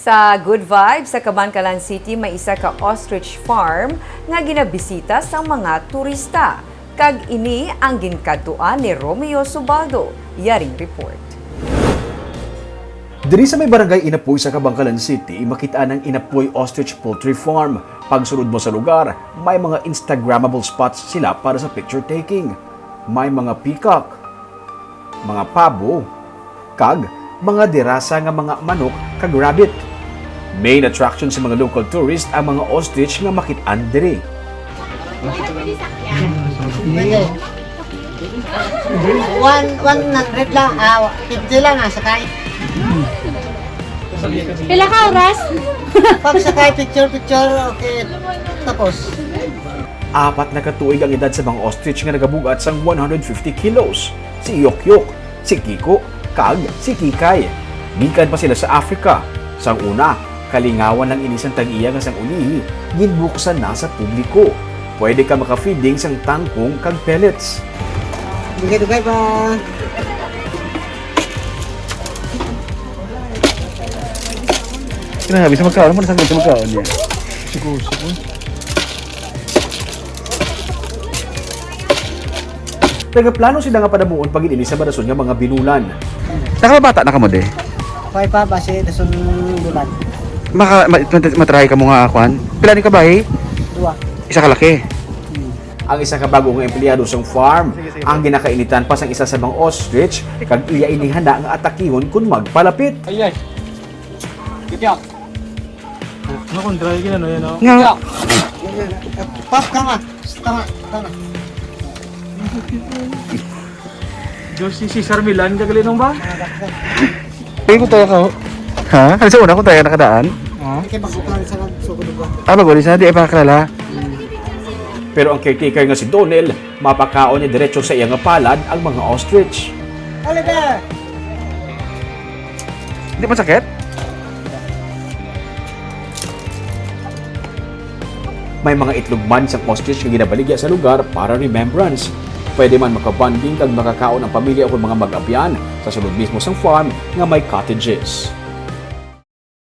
Sa Good Vibes sa Kabankalan City, may isa ka Ostrich Farm nga ginabisita sa mga turista. Kag ini ang ginkadtuan ni Romeo Subaldo. Yaring report. Diri sa may barangay Inapoy sa Kabankalan City, makita ng Inapoy Ostrich Poultry Farm. Pagsunod mo sa lugar, may mga Instagrammable spots sila para sa picture taking. May mga peacock, mga pabo, kag mga dirasa nga mga manok kag rabbit. Main attraction sa mga local tourist ang mga ostrich nga makit-an diri. 100 lang, 50 lang sakay. Pila ka oras? Pag sakay, picture, okay, tapos. 4 na katuig ang edad sa mga ostrich nga nagabugat sang 150 kilos. Si Yok-Yok, si Kiko, kag si Kikay. Gikan pa sila sa Africa. Sang una, kalingawan ng inisang tag-iya nga sang ulihi, ginbuksan na sa publiko. Pwede ka maka-feeding sang tangkong kag pellets. Dugay-dugay pa. Grabe, sa magkaon mo, nasang sa magkaon niya. Siguro. Nagaplano sila nga padamuon pag ini sa barason nga mga binulan. Nakabata na ka mo, de? Kaya pa, base, dasun bulan. Matry ka mo nga, Kwan. Pila ni ka ba, eh? 2. Isa kalaki. Ang isa ka bagong empleyado sa farm, ang ginakainitan pa sang isa sa mga ostrich, kag iya inihanda nga atakihon kung magpalapit. Ay. Kikyak. Nakong dry ka na, yan, Kikyak. Pop, tama. Diyos, si Cesar Milan, kagalinong ba? Pwede ko tayo ka, ha? Ano sa una kung tayo nakadaan? Kaya magbukan sa sugod ba? Baguli sana, di ay pakakalala. Pero ang caretaker nga si Donel, mapakaon niya diretso sa iyang palad ang mga ostrich. Oliver! Hindi mo sakit? May mga itlog man sa ostrich nga ginabaligya sa lugar para remembrance. Pwede man makabanding kag makakaon ang pamilya o mga mag-abyan sa sulod mismo sang farm nga may cottages.